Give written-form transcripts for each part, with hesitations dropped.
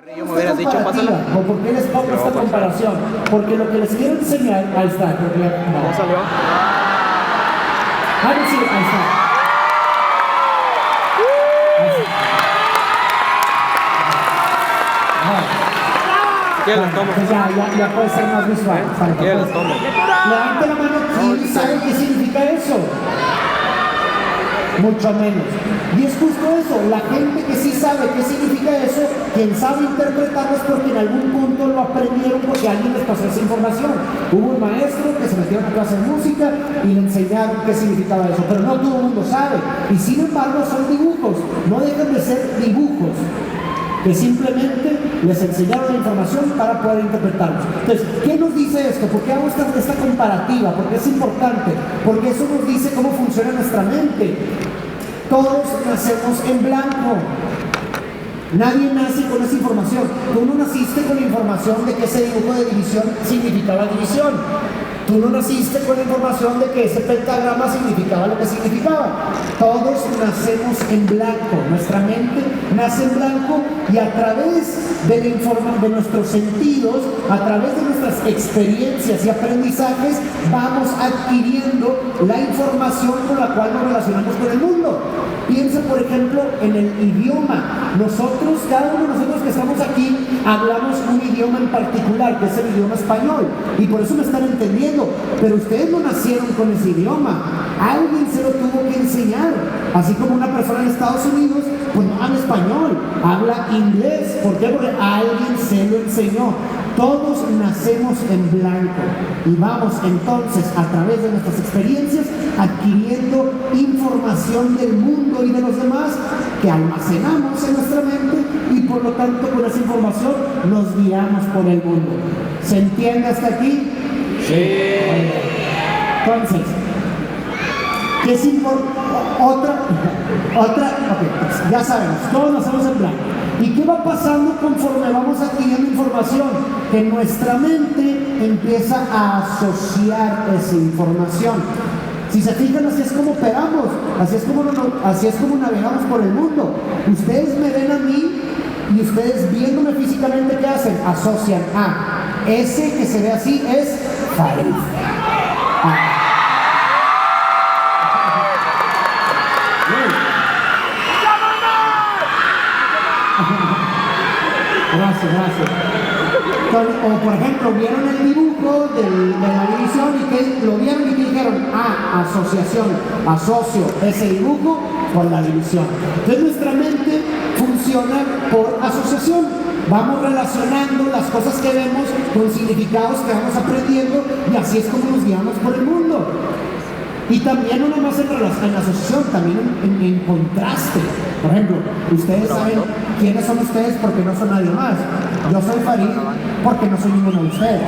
Yo me hubieras dicho, pásala. ¿O por qué les pongo esta comparación? Porque lo que les quiero enseñar, ahí está, creo que no. ¿Cómo salió? Ah, sí, ahí está. ¿Quién les toma? Pues ya puede ser más visual. ¿Quién les toma? Levante la mano, ¿quién sabe qué significa eso? Mucho menos. Y es justo eso, la gente que sí sabe qué significa eso, quien sabe interpretarlo es porque en algún punto lo aprendieron porque alguien les pasó esa información. Hubo un maestro que se metió en una clase de música y le enseñaron qué significaba eso, pero no todo el mundo sabe. Y sin embargo son dibujos, no dejan de ser dibujos que simplemente les enseñaron la información para poder interpretarlos. Entonces, ¿qué nos dice esto? ¿Por qué hago esta comparativa? Porque es importante, porque eso nos dice cómo funciona nuestra mente. Todos nacemos en blanco. Nadie nace con esa información. Tú no naciste con la información de que ese dibujo de división significaba división. Tú no naciste con la información de que ese pentagrama significaba lo que significaba. Todos nacemos en blanco. Nuestra mente nace en blanco y a través de nuestros sentidos, a través de nuestras experiencias y aprendizajes, vamos adquiriendo la información con la cual nos relacionamos con el mundo. Piensa, por ejemplo, en el idioma. Nosotros, cada uno de nosotros que estamos aquí, hablamos un idioma en particular, que es el idioma español. Y por eso me están entendiendo. Pero ustedes no nacieron con ese idioma. Alguien se lo tuvo que enseñar. Así como una persona en Estados Unidos, pues no habla español, habla inglés. ¿Por qué? Porque alguien se lo enseñó. Todos nacemos en blanco y vamos entonces a través de nuestras experiencias adquiriendo información del mundo y de los demás que almacenamos en nuestra mente y por lo tanto con esa información nos guiamos por el mundo. ¿Se entiende hasta aquí? Sí. Entonces, ¿qué es importante? Ok, ya sabemos, todos nacemos en blanco. ¿Y qué va pasando conforme vamos adquiriendo información? Que nuestra mente empieza a asociar esa información. Si se fijan, así es como operamos, así es como navegamos por el mundo. Ustedes me ven a mí y ustedes viéndome físicamente, ¿qué hacen? Asocian. Ese que se ve así es Farid. Gracias. O por ejemplo, vieron el dibujo de la división y que lo vieron y que dijeron, asociación, asocio ese dibujo con la división. Entonces nuestra mente funciona por asociación. Vamos relacionando las cosas que vemos con significados que vamos aprendiendo y así es como nos guiamos por el mundo. Y también no nomás en asociación, también en contraste. Por ejemplo, ustedes saben quiénes son ustedes porque no son nadie más. Yo soy Farid porque no soy ninguno de ustedes.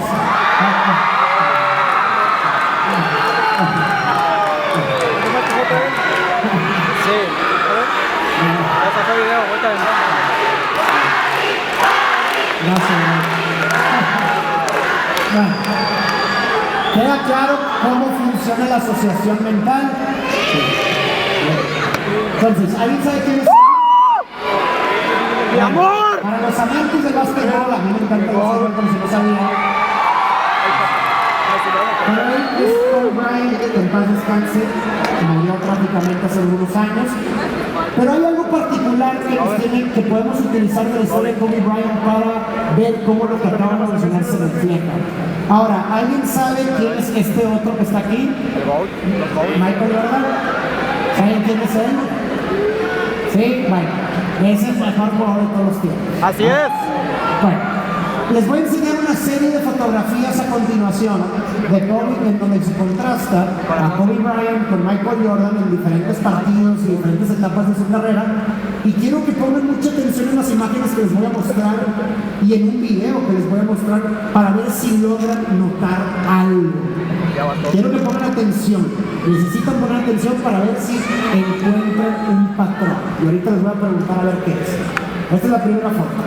Sí. Gracias. ¿Queda claro cómo funciona la asociación mental? Sí. Entonces, ¿alguien sabe quién es? ¡Mi amor! Para los amantes del básquetbol, a mí me encanta el básquetbol, como si no sabía. Pero él es Kobe Bryant, que en paz descanse, murió trágicamente hace algunos años. Pero hay algo particular que podemos utilizar de la historia de Kobe Bryant para ver cómo lo que acaba de mencionar se refleja. Ahora, ¿alguien sabe quién es este otro que está aquí? Michael Jordan. ¿Saben quién es él? Sí, bueno, ese es el mejor jugador de todos los tiempos. Así es. Bueno, les voy a enseñar una serie de fotografías a continuación de Kobe, en donde se contrasta a Kobe Bryant con Michael Jordan en diferentes partidos y diferentes etapas de su carrera. Y quiero que pongan mucha atención en las imágenes que les voy a mostrar y en un video que les voy a mostrar para ver si logran notar algo. Quiero que pongan atención. Necesitan poner atención para ver si encuentran un patrón. Y ahorita les voy a preguntar a ver qué es. Esta es la primera foto.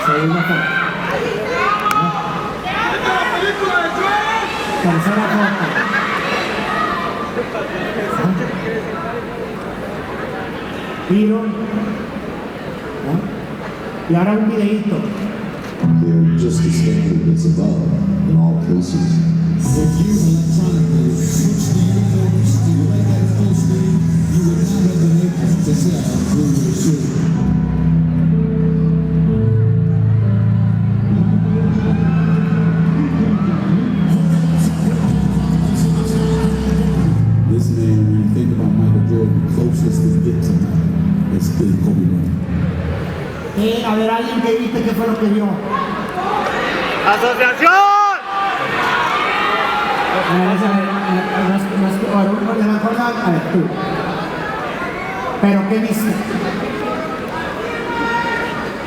Segunda foto. Tercera foto. Tiro. Y ahora un videíto. They're just as standard as above in all cases. If you electronically switch the uniforms to your right full screen, you would not have been able to tell who was who. This man, when you think about Michael Jordan, closest to get to Michael, it's been Kobe Bryant. A ver, alguien que viste qué fue lo que vio. ¡Asociación! A ver, tú. ¿Pero qué viste?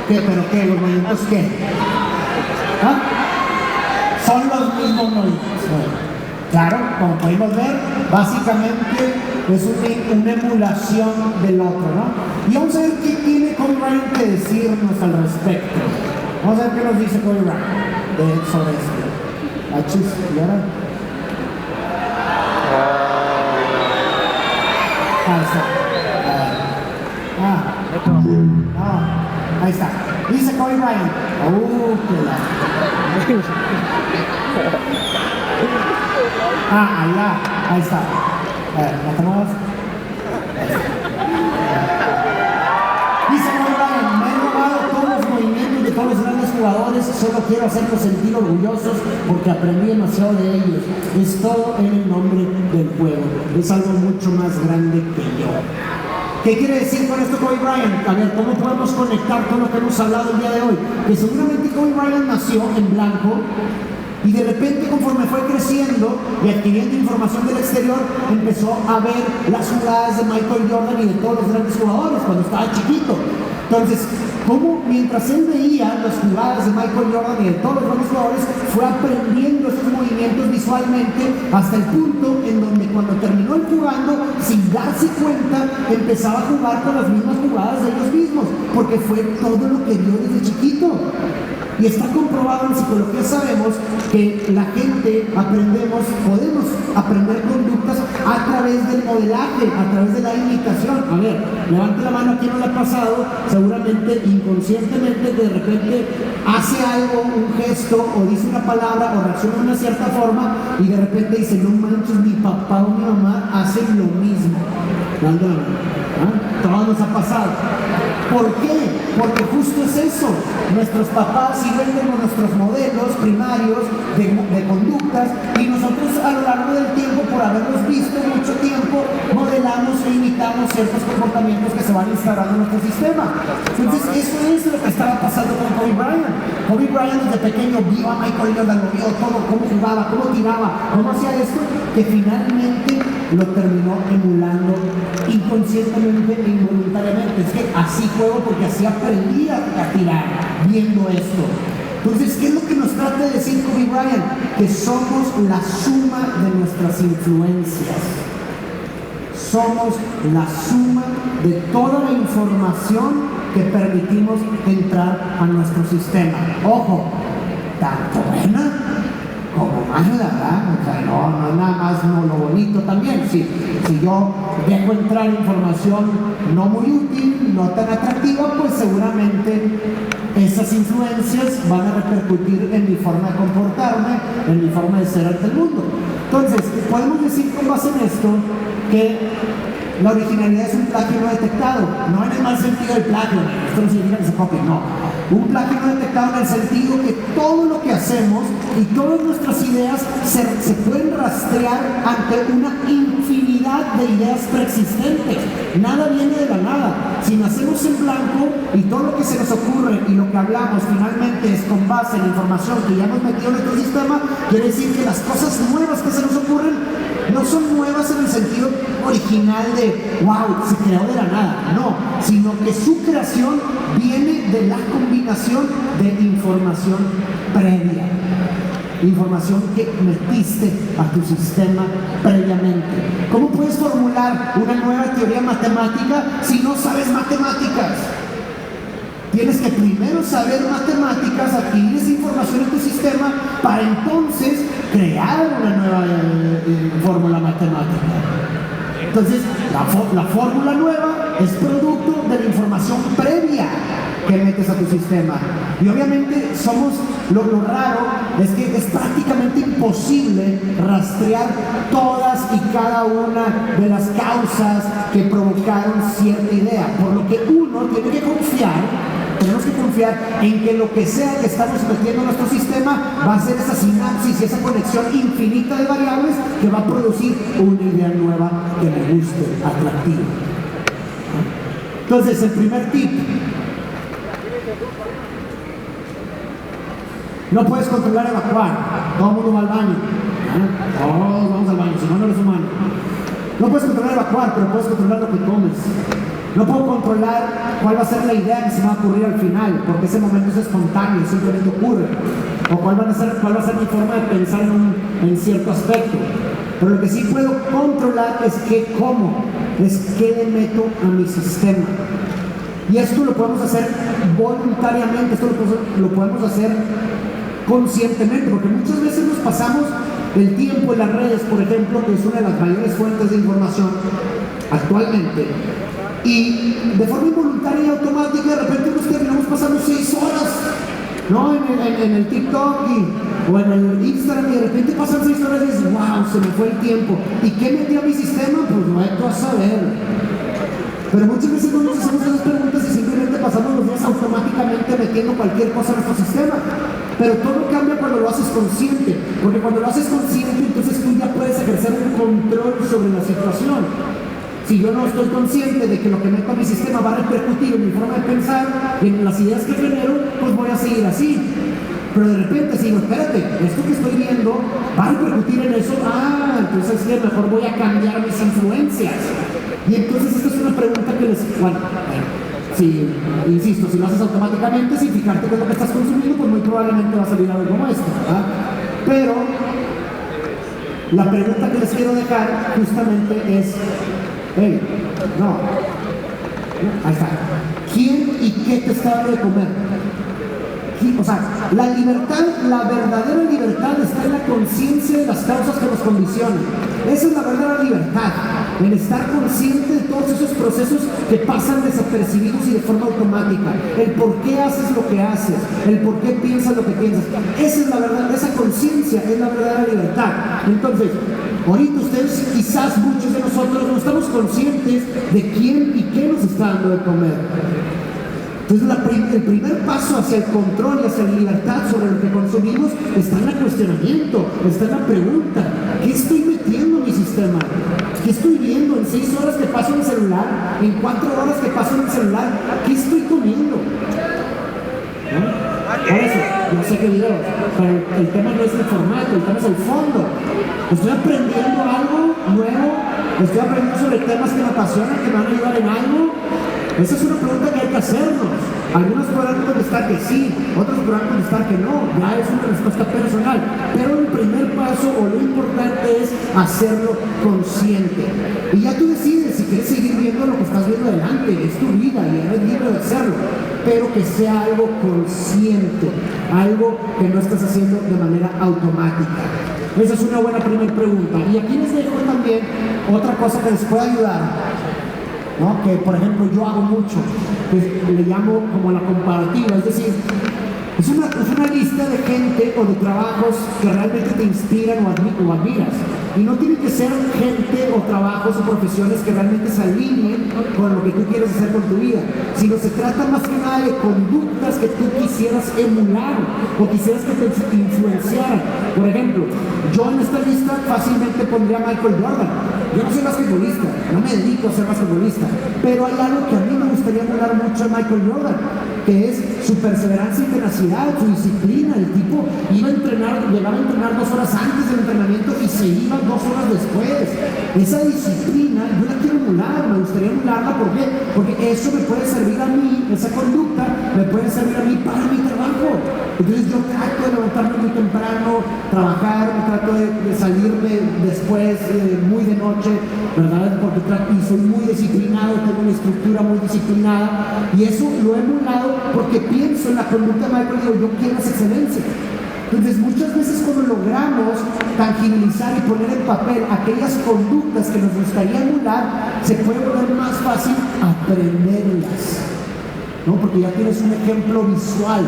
¿Qué? ¿Pero qué? ¿Los movimientos qué? ¿Ah? Son los mismos movimientos. Claro, como podemos ver, básicamente es una emulación del otro, ¿no? Y vamos a ver qué tiene Kobe Bryant que decirnos al respecto. Vamos a ver qué nos dice Kobe Bryant sobre esto. Achis, ¿y ahora? Ahí está. Ahí está. Dice Kobe Bryant. Ahí está. A ver, ¿la tomamos? Dice Kobe Bryant, me he robado todos los movimientos de todos los grandes jugadores, solo quiero hacerlos sentir orgullosos porque aprendí demasiado de ellos. Es todo en el nombre del juego. Es algo mucho más grande que yo. ¿Qué quiere decir con esto Kobe Bryant? A ver, ¿cómo podemos conectar todo lo que hemos hablado el día de hoy? Que seguramente Kobe Bryant nació en blanco y de repente conforme fue creciendo y adquiriendo información del exterior, empezó a ver las jugadas de Michael Jordan y de todos los grandes jugadores cuando estaba chiquito. Entonces, como mientras él veía las jugadas de Michael Jordan y de todos los grandes jugadores, fue aprendiendo esos movimientos visualmente hasta el punto en donde cuando terminó el jugando, sin darse cuenta, empezaba a jugar con las mismas jugadas de ellos mismos, porque fue todo lo que vio desde chiquito. Y está comprobado en psicología, sabemos que la gente podemos aprender conductas a través del modelaje, a través de la imitación. A ver, levante la mano a quien no le ha pasado, seguramente inconscientemente de repente hace algo, un gesto o dice una palabra o reacciona de una cierta forma y de repente dice, no manches, mi papá o mi mamá hacen lo mismo. Levante la mano. Todo nos ha pasado. ¿Por qué? Porque justo es eso. Nuestros papás siguen como nuestros modelos primarios de conductas y nosotros a lo largo del tiempo, por haberlos visto mucho tiempo, modelamos e imitamos ciertos comportamientos que se van instaurando en nuestro sistema. Entonces eso es lo que estaba pasando con Kobe Bryant. Kobe Bryant desde pequeño vio a Michael Jordan, lo vio todo, cómo jugaba, cómo tiraba, cómo hacía esto, que finalmente lo terminó emulando inconscientemente e involuntariamente. Es que así juego porque así aprendí a tirar, viendo esto. Entonces, ¿qué es lo que nos trata de decir Kobe Bryant? Que somos la suma de nuestras influencias. Somos la suma de toda la información que permitimos entrar a nuestro sistema. Ojo, tanto buena como mala, ¿verdad? O sea, no es nada más lo bonito también. Si yo dejo entrar información no muy útil, no tan atractiva, pues seguramente esas influencias van a repercutir en mi forma de comportarme, en mi forma de ser ante el mundo. Entonces, podemos decir con base en esto que la originalidad es un plagio no detectado, no en el mal sentido del plagio, esto no significa que se copie, no. Un plagio no detectado en el sentido que todo lo que hacemos y todas nuestras ideas se pueden rastrear ante una infinidad de ideas preexistentes. Nada viene de la nada. Si nacemos en blanco y todo lo que se nos ocurre y lo que hablamos finalmente es con base en la información que ya hemos metido en nuestro sistema, quiere decir que las cosas nuevas que se nos ocurren no son nuevas en el sentido original de wow, se creó de la nada, no, sino que su creación viene de la combinación de información previa, información que metiste a tu sistema previamente. ¿Cómo puedes formular una nueva teoría matemática si no sabes matemáticas? Tienes que primero saber matemáticas, adquirir esa información en tu sistema para entonces crear una nueva fórmula matemática. Entonces, la fórmula nueva es producto de la información previa. que metes a tu sistema. Y obviamente lo raro es que es prácticamente imposible rastrear todas y cada una de las causas que provocaron cierta idea, por lo que uno tiene que tenemos que confiar en que lo que sea que estamos metiendo en nuestro sistema va a ser esa sinapsis y esa conexión infinita de variables que va a producir una idea nueva que me guste, atractiva. Entonces, el primer tip: no puedes controlar evacuar. Todo el mundo va al baño. Todos vamos al baño, si no, no eres humano. No puedes controlar evacuar, pero puedes controlar lo que comes. No puedo controlar cuál va a ser la idea que se me va a ocurrir al final, porque ese momento es espontáneo, simplemente ocurre. O cuál va a ser mi forma de pensar en cierto aspecto. Pero lo que sí puedo controlar es qué como, es qué le meto a mi sistema. Y esto lo podemos hacer voluntariamente, esto lo podemos hacer conscientemente, porque muchas veces nos pasamos el tiempo en las redes, por ejemplo, que es una de las mayores fuentes de información actualmente, y de forma involuntaria y automática de repente nos terminamos pasando 6 horas, ¿no? en el TikTok o en el Instagram, y de repente pasan 6 horas y dices, wow, se me fue el tiempo. ¿Y qué metí a mi sistema? Pues no hay tú a saber. Pero muchas veces no nos hacemos esas preguntas y simplemente pasamos los días automáticamente metiendo cualquier cosa en nuestro sistema. Pero todo cambia cuando lo haces consciente, porque cuando lo haces consciente, entonces tú ya puedes ejercer un control sobre la situación. Si yo no estoy consciente de que lo que meto a mi sistema va a repercutir en mi forma de pensar, en las ideas que genero, pues voy a seguir así. Pero de repente, si digo, espérate, esto que estoy viendo va a repercutir en eso, entonces es que mejor voy a cambiar mis influencias. Y entonces esta es una pregunta que insisto, si lo haces automáticamente, sin fijarte qué es lo que estás consumiendo, pues muy probablemente va a salir algo como esto, ¿verdad? Pero la pregunta que les quiero dejar justamente es, ahí está, ¿quién y qué te está dando de comer? O sea, la libertad, la verdadera libertad está en la conciencia de las causas que nos condicionan. Esa es la verdadera libertad, en estar consciente de todos esos procesos que pasan desapercibidos y de forma automática. El por qué haces lo que haces, el por qué piensas lo que piensas. Esa es la verdad, esa conciencia es la verdadera libertad. Entonces, ahorita ustedes, quizás muchos de nosotros, no estamos conscientes de quién y qué nos está dando de comer. Entonces el primer paso hacia el control y hacia la libertad sobre lo que consumimos está en el cuestionamiento, está en la pregunta: ¿qué estoy metiendo en mi sistema? ¿Qué estoy viendo en 6 horas que paso en el celular? ¿En 4 horas que paso en el celular? ¿Qué estoy comiendo? Por eso, yo sé que videos, pero el tema no es el formato, el tema es el fondo. Estoy aprendiendo algo nuevo, estoy aprendiendo sobre temas que me apasionan, que me van a ayudar en algo. Esa es una pregunta que hay que hacernos. Algunos podrán contestar que sí, otros podrán contestar que no. Ya es una respuesta personal. Pero el primer paso o lo importante es hacerlo consciente. Y ya tú decides si quieres seguir viendo lo que estás viendo adelante. Es tu vida y eres libre de hacerlo. Pero que sea algo consciente, algo que no estás haciendo de manera automática. Esa es una buena primera pregunta. Y aquí les dejo también otra cosa que les puede ayudar, ¿no? Que por ejemplo yo hago mucho, que le llamo como la comparativa, es decir, es una lista de gente o de trabajos que realmente te inspiran o admiras. Y no tiene que ser gente o trabajos o profesiones que realmente se alineen con lo que tú quieres hacer con tu vida, sino se trata más que nada de conductas que tú quisieras emular o quisieras que te influenciaran. Por ejemplo, yo en esta lista fácilmente pondría a Michael Jordan. Yo no soy basquetbolista, no me dedico a ser basquetbolista, pero hay algo que a mí me gustaría emular mucho a Michael Jordan, que es su perseverancia y tenacidad, su disciplina. El tipo llegaba a entrenar 2 horas antes del entrenamiento y se iba 2 horas después. Esa disciplina yo la quiero emular, me gustaría emularla. ¿Por qué? Porque eso me puede servir a mí, esa conducta me puede servir a mí para mi trabajo. Entonces yo trato de levantarme muy temprano, trabajar, trato de salirme después, muy de noche, ¿verdad? Y soy muy disciplinado, tengo una estructura muy disciplinada, y eso lo he emulado porque pienso en la conducta de Michael y digo, yo quiero esa excelencia. Entonces muchas veces cuando logramos tangibilizar y poner en papel aquellas conductas que nos gustaría emular, se puede volver más fácil aprenderlas. ¿no? Porque ya tienes un ejemplo visual.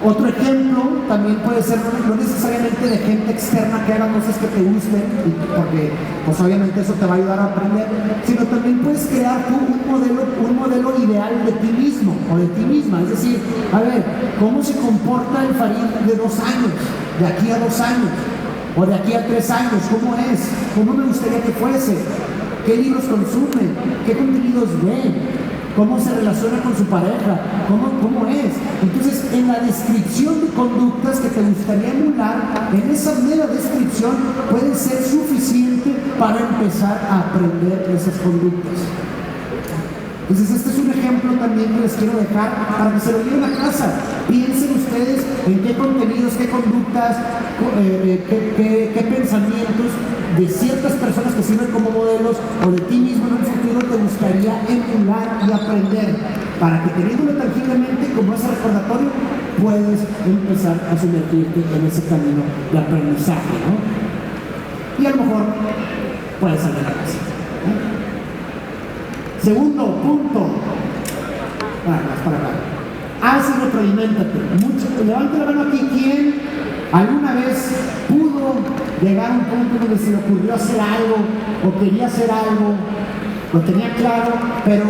Otro ejemplo también puede ser no necesariamente de gente externa que haga cosas que te gusten, porque pues obviamente eso te va a ayudar a aprender, sino también puedes crear tú un modelo ideal de ti mismo o de ti misma. Es decir, a ver, ¿cómo se comporta el Farid de 2 años, de aquí a 2 años, o de aquí a 3 años? ¿Cómo es? ¿Cómo me gustaría que fuese? ¿Qué libros consume? ¿Qué contenidos ve? ¿Cómo se relaciona con su pareja? ¿Cómo es? Entonces, en la descripción de conductas que te gustaría emular, en esa mera descripción puede ser suficiente para empezar a aprender esas conductas. Entonces, este es un ejemplo también que les quiero dejar para que se lo lleven a casa. Piensen ustedes en qué contenidos, qué conductas, qué pensamientos de ciertas personas que sirven como modelos o de ti mismo en un futuro te gustaría emular y aprender, para que teniéndolo tangiblemente como ese recordatorio puedes empezar a sumergirte en ese camino de aprendizaje, ¿no? Y a lo mejor puedes salir a casa, ¿no? Segundo punto, más para acá. Haz y retroaliméntate. Levante la mano aquí. ¿Quién alguna vez pudo llegar a un punto donde se le ocurrió hacer algo o quería hacer algo, lo tenía claro, pero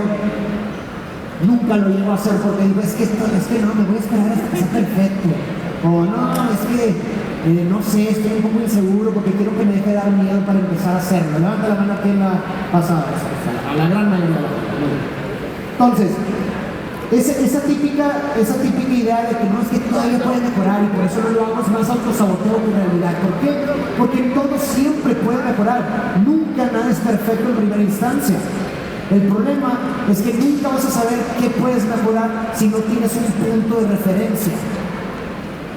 nunca lo llegó a hacer porque digo, es que no, me voy a esperar hasta que sea perfecto? O no, es que no sé, estoy un poco inseguro porque quiero que me deje dar miedo para empezar a hacerlo. Levanta la mano aquí en la pasada, a la gran mayoría de la gente. Entonces, esa típica idea de que no, es que todavía puede mejorar y por eso no lo hago, es más autosaboteo que realidad. ¿Por qué? Porque todo siempre puede mejorar. Nunca nada es perfecto en primera instancia. El problema es que nunca vas a saber qué puedes mejorar si no tienes un punto de referencia.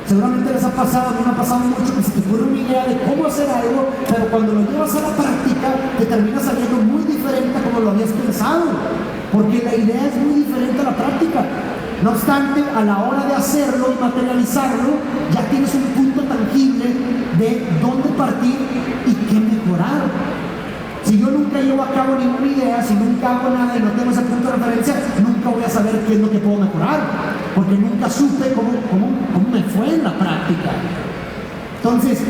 Seguramente les ha pasado, a mí me ha pasado mucho que se te ocurre una idea de cómo hacer algo, pero cuando lo llevas a la práctica te termina saliendo muy diferente a como lo habías pensado, porque la idea es muy diferente a la práctica. No obstante, a la hora de hacerlo y materializarlo, ya tienes un punto tangible de dónde partir y qué mejorar. Si yo nunca llevo a cabo ninguna idea, si nunca hago nada y no tengo ese punto de referencia, nunca voy a saber qué es lo que puedo mejorar, porque nunca supe cómo me fue en la práctica. Entonces,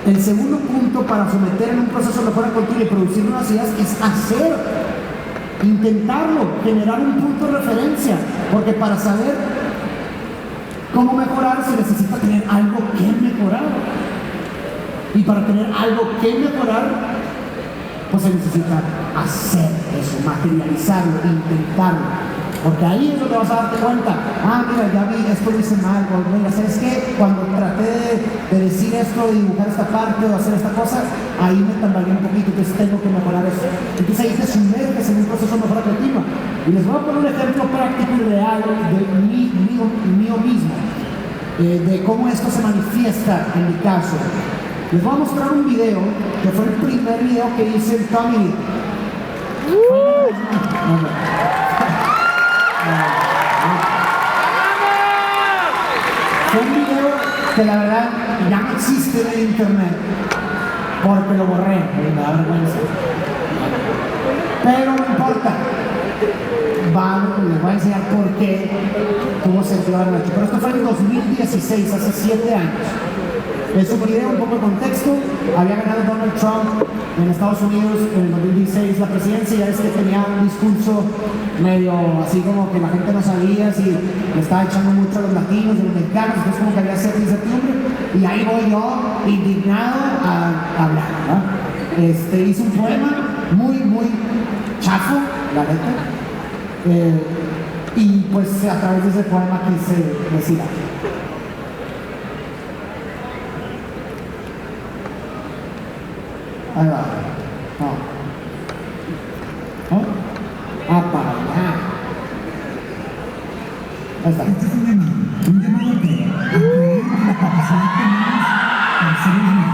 el segundo punto para someter en un proceso de mejora continua y producir nuevas ideas es hacer, intentarlo, generar un punto de referencia, porque para saber cómo mejorar se necesita tener algo que mejorar. Y para tener algo que mejorar, pues se necesita hacer eso, materializarlo, intentarlo. Porque ahí es donde vas a darte cuenta, mira, ya vi, esto lo hice mal, o mira, ¿sabes qué? Cuando traté de decir esto, de dibujar esta parte, o hacer esta cosa, ahí me tambaleé un poquito, entonces tengo que mejorar eso. Entonces ahí te sumerges en un proceso de mejora continua. Y les voy a poner un ejemplo práctico y real de mío mismo, de cómo esto se manifiesta en mi caso. Les voy a mostrar un video, que fue el primer video que hice en Tommy. Fue un video que la verdad ya no existe en el internet, porque lo borré, me da vergüenza. Pero no importa. Les voy a enseñar por qué tuvo sentido haberlo hecho. Pero esto fue en 2016, hace 7 años. Es un video, un poco de contexto. Había ganado Donald Trump en Estados Unidos en el 2016 la presidencia, y ya es que tenía un discurso medio así como que la gente no sabía si le estaba echando mucho a los latinos, a los mexicanos, entonces como que había cierta incertidumbre, y ahí voy yo indignado a hablar, ¿no? Hice un poema muy chafo, la neta, y pues a través de ese poema quise decir algo. Ahí va. Para allá. Ahí está. Este es un llamado a creer en la capacidad que tenemos para ser los mejores.